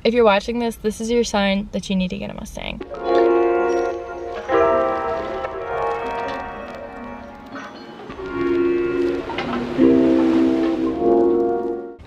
if you're watching this, this is your sign that you need to get a Mustang.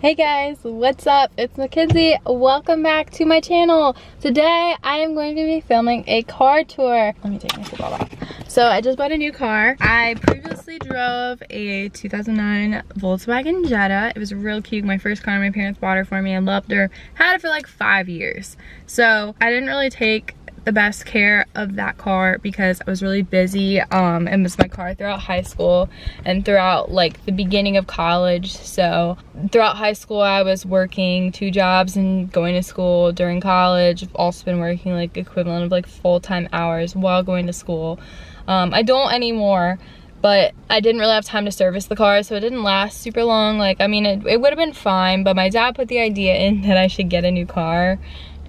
Hey guys, what's up? It's Mackenzie. Welcome back to my channel. Today I am going to be filming a car tour. Let me take my football off. So I just bought a new car. I previously drove a 2009 Volkswagen Jetta. It was real cute. My first car. My parents bought her for me. I loved her. Had it for like 5 years. So I didn't really take the best care of that car because I was really busy. It was my car throughout high school and throughout like the beginning of college. So throughout high school I was working 2 jobs and going to school during college. I've also been working like equivalent of like full-time hours while going to school. I don't anymore, but I didn't really have time to service the car, so it didn't last super long. Like, I mean, it would have been fine, but my dad put the idea in that I should get a new car,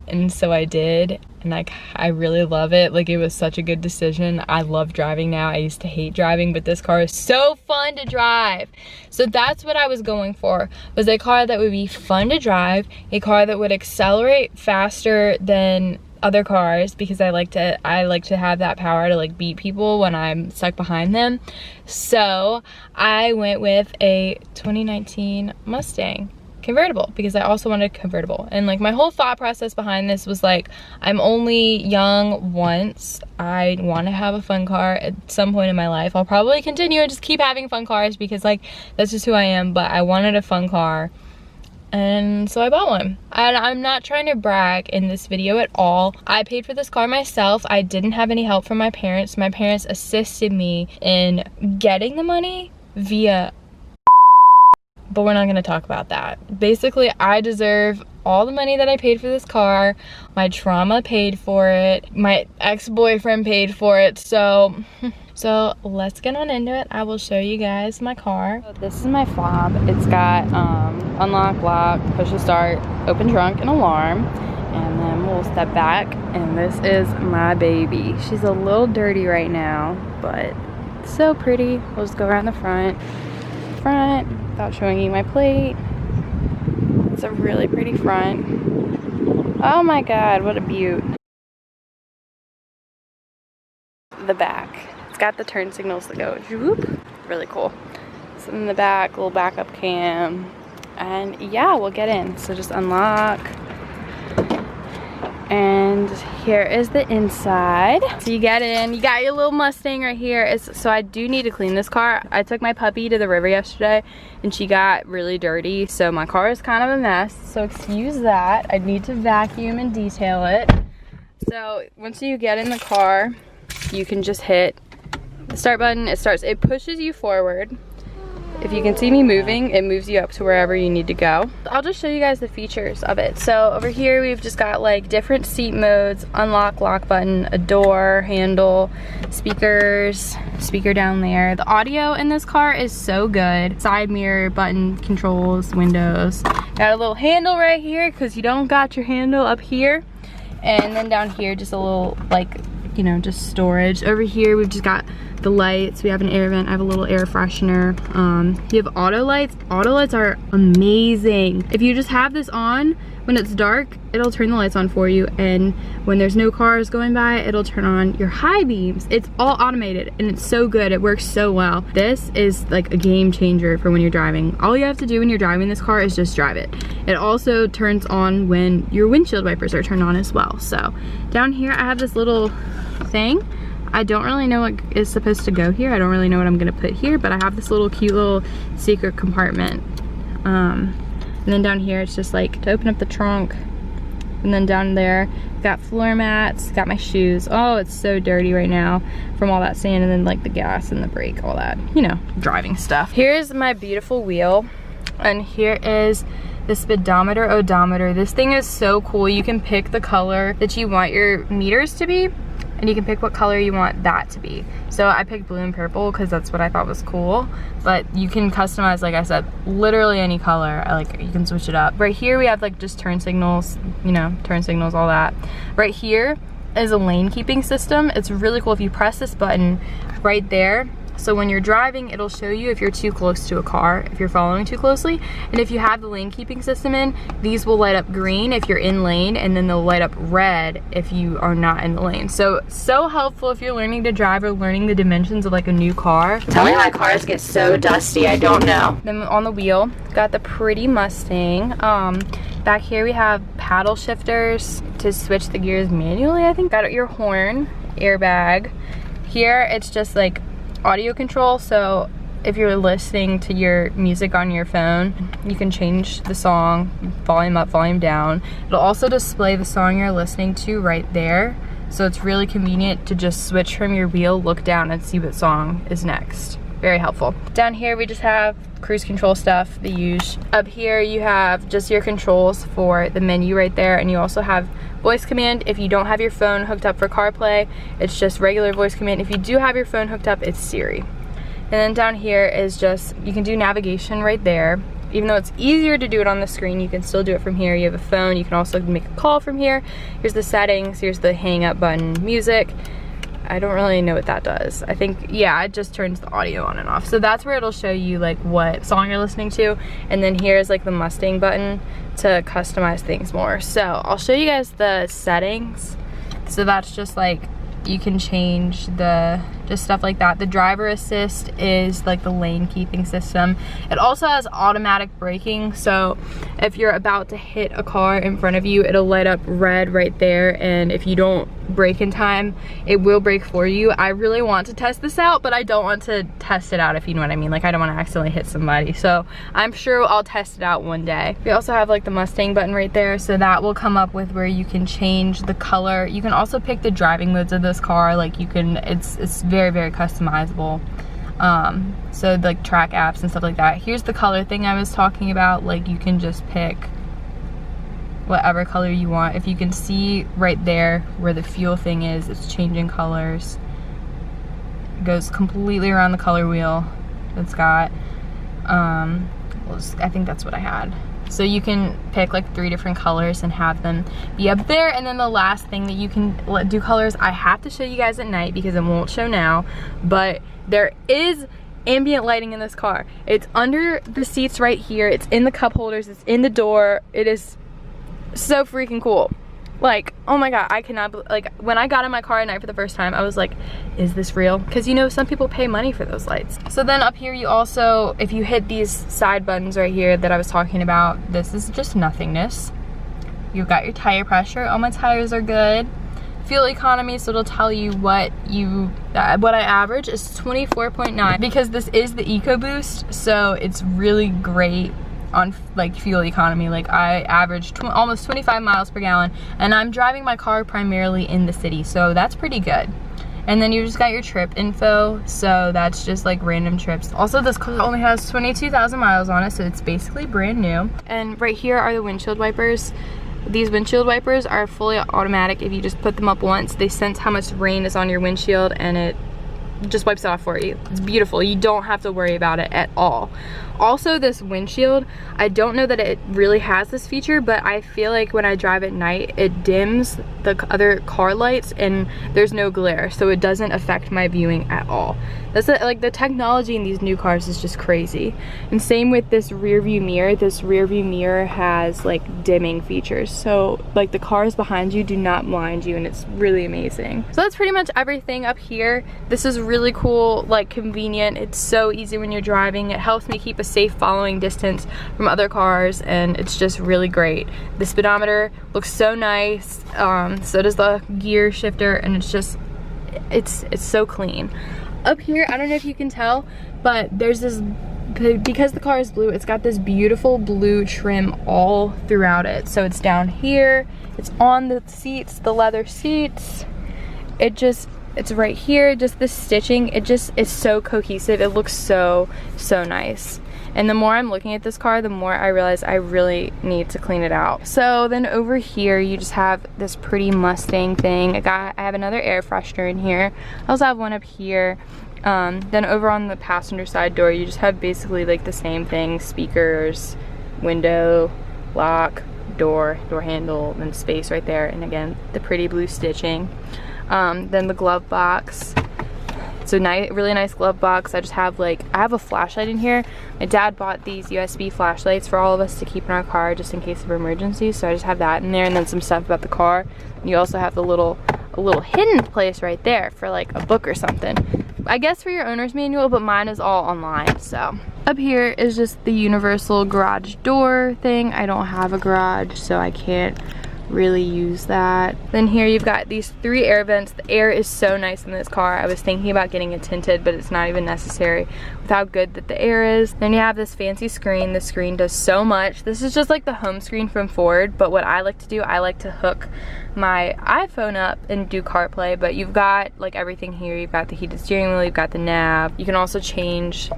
and so I did. And like, I really love it. Like, it was such a good decision. I love driving now. I used to hate driving, but this car is so fun to drive. So that's what I was going for, was a car that would be fun to drive, a car that would accelerate faster than other cars, because I like to have that power to like beat people when I'm stuck behind them. So I went with a 2019 Mustang convertible because I also wanted a convertible. And like, my whole thought process behind this was like, I'm only young once. I want to have a fun car at some point in my life. I'll probably continue and just keep having fun cars because like, that's just who I am, but I wanted a fun car. And so I bought one. And I'm not trying to brag in this video at all. I paid for this car myself. I didn't have any help from my parents. My parents assisted me in getting the money via, but we're not gonna talk about that. Basically, I deserve all the money that I paid for this car. My trauma paid for it. My ex-boyfriend paid for it. So let's get on into it. I will show you guys my car. So this is my fob. It's got unlock, lock, push to start, open trunk, and alarm. And then we'll step back, and this is my baby. She's a little dirty right now, but so pretty. We'll just go around the front without showing you my plate. It's a really pretty front. Oh my god, what a beaut. The back. It's got the turn signals that go whoop. Really cool. So in the back, little backup cam. And yeah, we'll get in. So just unlock. And here is the inside. So you get in, you got your little Mustang right here. So I do need to clean this car. I took my puppy to the river yesterday and she got really dirty. So my car is kind of a mess. So excuse that. I need to vacuum and detail it. So once you get in the car, you can just hit the start button. It pushes you forward. If you can see me moving, it moves you up to wherever you need to go. I'll just show you guys the features of it. So over here, we've just got like different seat modes, unlock, lock button, a door handle, speakers, speaker down there. The audio in this car is so good. Side mirror, button controls, windows. Got a little handle right here because you don't got your handle up here. And then down here, just a little like, you know, just storage. Over here, we've just got the lights. We have an air vent. I have a little air freshener. You have auto lights. Auto lights are amazing. If you just have this on, when it's dark, it'll turn the lights on for you. And when there's no cars going by, it'll turn on your high beams. It's all automated and it's so good. It works so well. This is like a game changer for when you're driving. All you have to do when you're driving this car is just drive it. It also turns on when your windshield wipers are turned on as well. So down here, I have this little thing. I don't really know what is supposed to go here. I don't really know what I'm gonna put here, but I have this little cute little secret compartment. And then down here, it's just like to open up the trunk. And then down there, got floor mats, got my shoes. Oh, it's so dirty right now from all that sand, and then like the gas and the brake, all that, you know, driving stuff. Here's my beautiful wheel, and here is the speedometer odometer. This thing is so cool. You can pick the color that you want your meters to be, and you can pick what color you want that to be. So I picked blue and purple because that's what I thought was cool, but you can customize, like I said, literally any color. You can switch it up. Right here we have like just turn signals, you know, turn signals, all that. Right here is a lane keeping system. It's really cool. If you press this button right there, So when you're driving, it'll show you if you're too close to a car, if you're following too closely. And if you have the lane keeping system in, these will light up green if you're in lane, and then they'll light up red if you are not in the lane. So helpful if you're learning to drive or learning the dimensions of like a new car. Tell me why cars get so dusty, I don't know. Then on the wheel, got the pretty Mustang. Back here we have paddle shifters to switch the gears manually, I think. Got your horn, airbag. Here it's just like audio control, so if you're listening to your music on your phone, you can change the song, volume up, volume down. It'll also display the song you're listening to right there, so it's really convenient to just switch from your wheel, look down, and see what song is next. Very helpful. Down here we just have cruise control stuff, the use. Up here you have just your controls for the menu right there, and you also have voice command. If you don't have your phone hooked up for CarPlay, it's just regular voice command. If you do have your phone hooked up, it's Siri. And then down here is just, you can do navigation right there. Even though it's easier to do it on the screen, you can still do it from here. You have a phone, you can also make a call from here. Here's the settings, here's the hang up button, music. I don't really know what that does. I think, yeah, it just turns the audio on and off. So that's where it'll show you like what song you're listening to. And then here's like the Mustang button to customize things more. So I'll show you guys the settings. So that's just like, you can change the, just stuff like that. The driver assist is like the lane keeping system. It also has automatic braking, so if you're about to hit a car in front of you, it'll light up red right there, and if you don't brake in time, it will brake for you. I really want to test this out, but I don't want to test it out, if you know what I mean. Like, I don't want to accidentally hit somebody, so I'm sure I'll test it out one day. We also have like the Mustang button right there, so that will come up with where you can change the color. You can also pick the driving modes of this car. Like, you can, it's very customizable. So like track apps and stuff like that. Here's the color thing I was talking about. Like, you can just pick whatever color you want. If you can see right there where the fuel thing is, it's changing colors. It goes completely around the color wheel. It's got I think that's what I had. So you can pick like 3 different colors and have them be up there. And then the last thing that you can do colors, I have to show you guys at night because it won't show now, but there is ambient lighting in this car. It's under the seats right here, it's in the cup holders, it's in the door. It is so freaking cool. Like, oh my god, I cannot, like, when I got in my car at night for the first time, I was like, is this real? Because, you know, some people pay money for those lights. So then up here, you also, if you hit these side buttons right here that I was talking about, this is just nothingness. You've got your tire pressure. All my tires are good. Fuel economy, so it'll tell you what I average is 24.9, because this is the EcoBoost, so it's really great on like fuel economy. Like, I average almost 25 miles per gallon, and I'm driving my car primarily in the city, so that's pretty good. And then you just got your trip info, so that's just like random trips. Also, this car only has 22,000 miles on it, so it's basically brand new. And right here are the windshield wipers. These windshield wipers are fully automatic. If you just put them up once, they sense how much rain is on your windshield, and it just wipes it off for you. It's beautiful. You don't have to worry about it at all. Also, this windshield, I don't know that it really has this feature, but I feel like when I drive at night, it dims the other car lights and there's no glare, so it doesn't affect my viewing at all. That's like, the technology in these new cars is just crazy. And same with this rear view mirror. This rear view mirror has like dimming features, so like the cars behind you do not blind you, and it's really amazing. So that's pretty much everything up here. This is really cool, like convenient. It's so easy when you're driving. It helps me keep a safe following distance from other cars, and it's just really great. The speedometer looks so nice. So does the gear shifter, and it's just, it's so clean. Up here, I don't know if you can tell, but there's this, because the car is blue, it's got this beautiful blue trim all throughout it. So it's down here, it's on the seats, the leather seats. It's right here, just the stitching, it's so cohesive. It looks so nice. And the more I'm looking at this car, the more I realize I really need to clean it out. So then over here, you just have this pretty Mustang thing. I have another air freshener in here. I also have one up here. Then over on the passenger side door, you just have basically like the same thing: speakers, window, lock, door handle, and space right there. And again, the pretty blue stitching. Then the glove box. It's a really nice glove box. I just have I have a flashlight in here. My dad bought these USB flashlights for all of us to keep in our car just in case of emergencies. So I just have that in there, and then some stuff about the car. And you also have a little hidden place right there for like a book or something. I guess for your owner's manual, but mine is all online. So up here is just the universal garage door thing. I don't have a garage, so I can't really use that. Then here you've got these 3 air vents. The air is so nice in this car. I was thinking about getting it tinted, but it's not even necessary with how good that the air is. Then you have this fancy screen. The screen does so much. This is just like the home screen from Ford, but what I like to do, I like to hook my iPhone up and do CarPlay, but you've got like everything here. You've got the heated steering wheel, you've got the nav. You can also change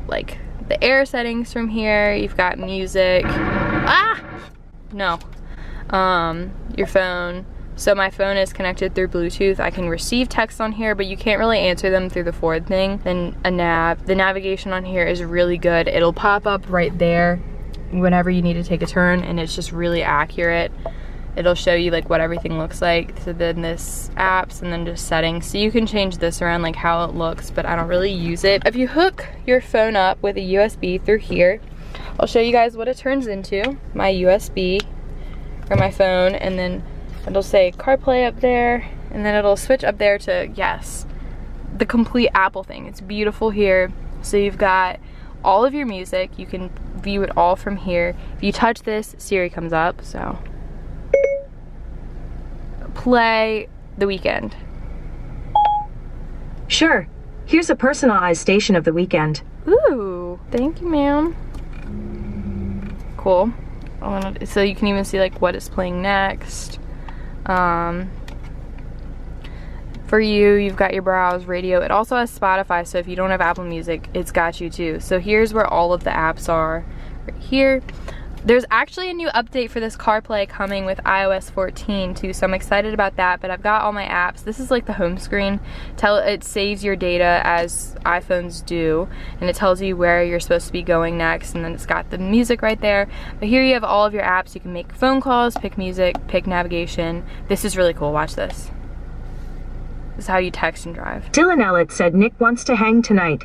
like the air settings from here. You've got music. Your phone. So my phone is connected through Bluetooth. I can receive text on here, but you can't really answer them through the Ford thing. Then a nav. The navigation on here is really good. It'll pop up right there whenever you need to take a turn, and it's just really accurate. It'll show you like what everything looks like. So then this apps, and then just settings. So you can change this around like how it looks, but I don't really use it. If you hook your phone up with a USB through here, I'll show you guys what it turns into. My USB or my phone, and then it'll say CarPlay up there, and then it'll switch up there to, yes, the complete Apple thing. It's beautiful here. So you've got all of your music. You can view it all from here. If you touch this, Siri comes up, so play The Weeknd. Sure. Here's a personalized station of The Weeknd. Ooh, thank you, ma'am. Cool. So you can even see like what is playing next. For you've got your browse radio. It also has Spotify, so if you don't have Apple Music, it's got you too. So here's where all of the apps are, right here. There's actually a new update for this CarPlay coming with iOS 14 too, so I'm excited about that, but I've got all my apps. This is like the home screen. It saves your data as iPhones do, and it tells you where you're supposed to be going next, and then it's got the music right there. But here you have all of your apps. You can make phone calls, pick music, pick navigation. This is really cool. Watch this. This is how you text and drive. Dylan Ellett said Nick wants to hang tonight.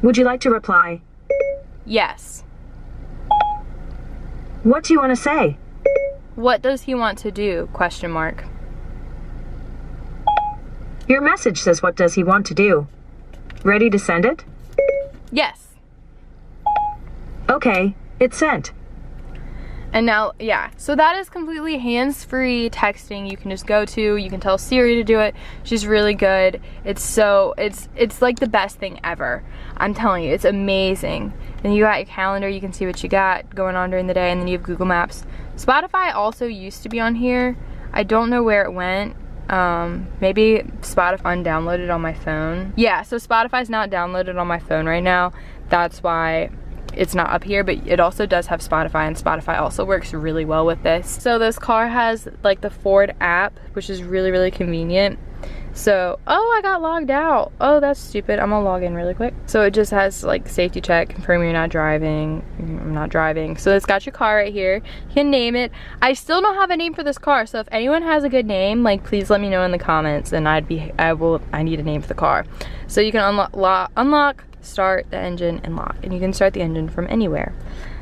Would you like to reply? Yes. What do you want to say? What does he want to do? Question mark. Your message says what does he want to do. Ready to send it? Yes. Okay, it's sent. And now, yeah, so that is completely hands-free texting. You can just go to, you can tell Siri to do it. She's really good. It's like the best thing ever. I'm telling you, it's amazing. Then you got your calendar, you can see what you got going on during the day, and then you have Google Maps. Spotify also used to be on here. I don't know where it went. Maybe Spotify undownloaded on my phone. Yeah, so Spotify's not downloaded on my phone right now. That's why it's not up here, but it also does have Spotify, and Spotify also works really well with this. So this car has like the Ford app, which is really, really convenient. So, oh, I got logged out. Oh, that's stupid. I'm gonna log in really quick. So it just has like safety check, confirm you're not driving. I'm not driving. So it's got your car right here. You can name it. I still don't have a name for this car, so if anyone has a good name, like please let me know in the comments, and I need a name for the car. So you can unlock, start the engine, and lock, and you can start the engine from anywhere.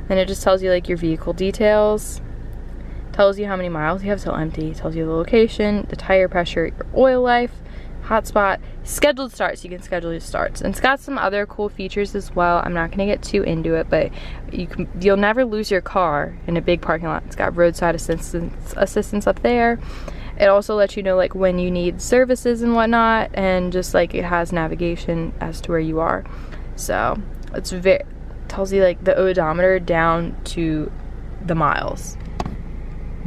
Then it just tells you like your vehicle details, tells you how many miles you have till empty, tells you the location, the tire pressure, your oil life, hotspot, scheduled starts. You can schedule your starts, and it's got some other cool features as well. I'm not gonna get too into it, but you'll never lose your car in a big parking lot. It's got roadside assistance up there. It also lets you know like when you need services and whatnot, and just like it has navigation as to where you are. So it's tells you like the odometer down to the miles.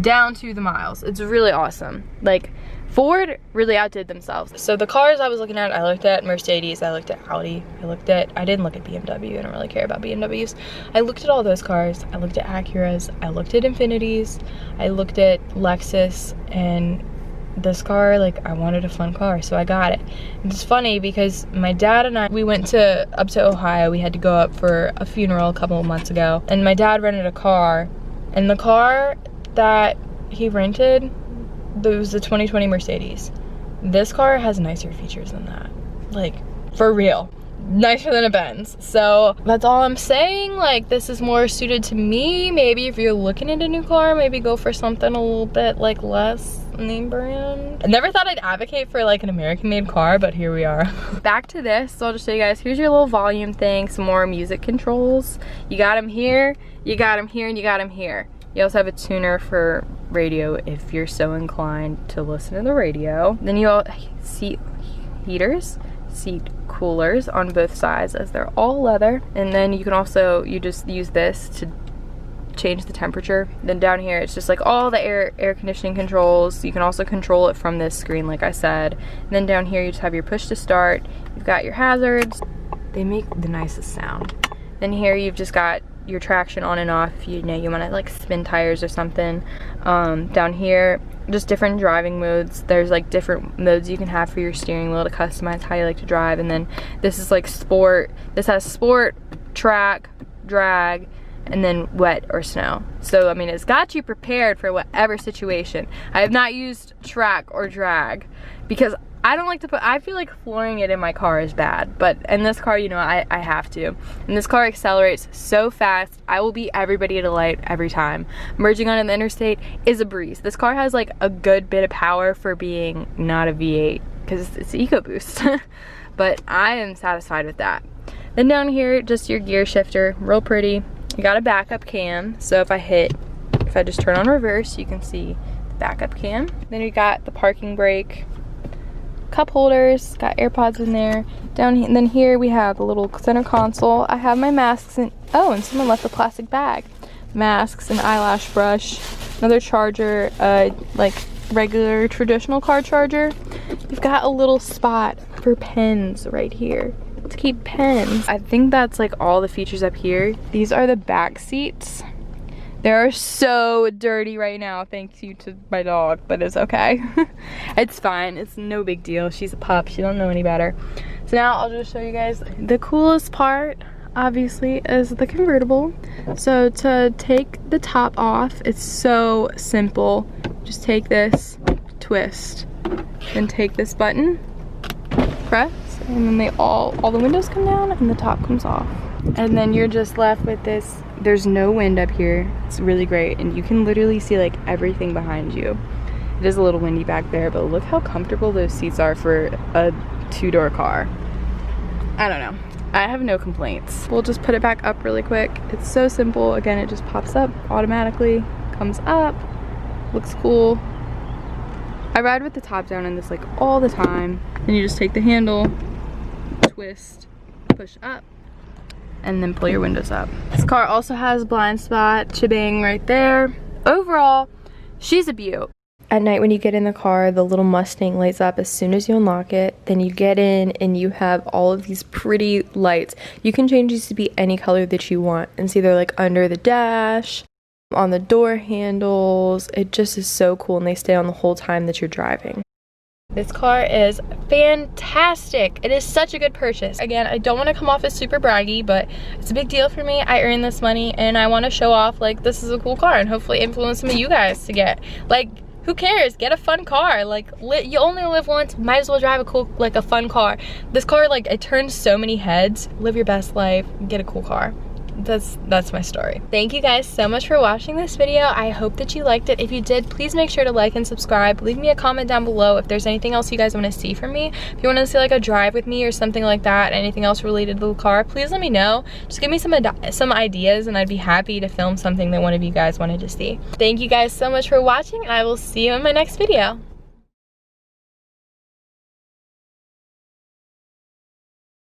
Down to the miles. It's really awesome. Like Ford really outdid themselves. So the cars I was looking at, I looked at Mercedes, I looked at Audi, I didn't look at BMW. I don't really care about BMWs. I looked at all those cars. I looked at Acuras, I looked at Infinitis, I looked at Lexus, and this car, like, I wanted a fun car, so I got it. And it's funny because my dad and I, we went up to Ohio. We had to go up for a funeral a couple of months ago, and my dad rented a car, and the car that he rented, there was the 2020 Mercedes. This car has nicer features than that. like for real. Nicer than a Benz. So that's all I'm saying. Like, this is more suited to me. Maybe if you're looking at a new car, maybe go for something a little bit like less name brand. I never thought I'd advocate for like an American made car, but here we are. Back to this, so I'll just show you guys. Here's your little volume thing, some more music controls. You got them here, you got them here, and you got them here. You also have a tuner for radio if you're so inclined to listen to the radio. Then you all seat heaters, seat coolers on both sides, as they're all leather. And then you can also, you just use this to change the temperature. Then down here it's just like all the air conditioning controls. You can also control it from this screen, like I said. And then down here you just have your push to start. You've got your hazards. They make the nicest sound. Then here you've just got your traction on and off if you know you want to like spin tires or something. Down here, just different driving modes. There's like different modes you can have for your steering wheel to customize how you like to drive. And then this is like sport. This has sport, track, drag, and then wet or snow. So I mean, it's got you prepared for whatever situation. I have not used track or drag because I don't like to I feel like flooring it in my car is bad, but in this car, you know, I have to. And this car accelerates so fast, I will beat everybody at a light every time. Merging onto the interstate is a breeze. This car has like a good bit of power for being not a V8 because it's ecoboost. But I am satisfied with that. Then down here, just your gear shifter, real pretty. You got a backup cam, so if I just turn on reverse, you can see the backup cam. Then you got the parking brake, cup holders, got AirPods in there. Then here we have a little center console. I have my masks in, oh, and someone left a plastic bag. Masks, an eyelash brush, another charger, like regular traditional car charger. You've got a little spot for pens right here to keep pens. I think that's like all the features up here. These are the back seats. They're so dirty right now, thanks you to my dog, but it's okay. It's fine, it's no big deal. She's a pup, she don't know any better. So now I'll just show you guys the coolest part, obviously, is the convertible. So to take the top off, it's so simple. Just take this, twist, then take this button, press, and then they all the windows come down and the top comes off. And then you're just left with this. There's no wind up here. It's really great, and you can literally see like everything behind you. It is a little windy back there, but look how comfortable those seats are for a two-door car. I don't know. I have no complaints. We'll just put it back up really quick. It's so simple. Again, it just pops up automatically, comes up, looks cool. I ride with the top down in this like all the time. Then you just take the handle, twist, push up, and then pull your windows up. This car also has blind spot, shebang right there. Overall, she's a beaut. At night when you get in the car, the little Mustang lights up as soon as you unlock it. Then you get in and you have all of these pretty lights. You can change these to be any color that you want, and see they're like under the dash, on the door handles. It just is so cool, and they stay on the whole time that you're driving. This car is fantastic. It is such a good purchase. Again, I don't want to come off as super braggy, but it's a big deal for me. I earned this money and I want to show off like this is a cool car and hopefully influence some of you guys to get. Like, who cares? Get a fun car. Like, you only live once, might as well drive a cool, like a fun car. This car, like, it turns so many heads. Live your best life, get a cool car. That's my story. Thank you guys so much for watching this video. I hope that you liked it. If you did, please make sure to like and subscribe. Leave me a comment down below if there's anything else you guys want to see from me. If you want to see like a drive with me or something like that, anything else related to the car, please let me know. Just give me some ideas and I'd be happy to film something that one of you guys wanted to see. Thank you guys so much for watching, and I will see you in my next video.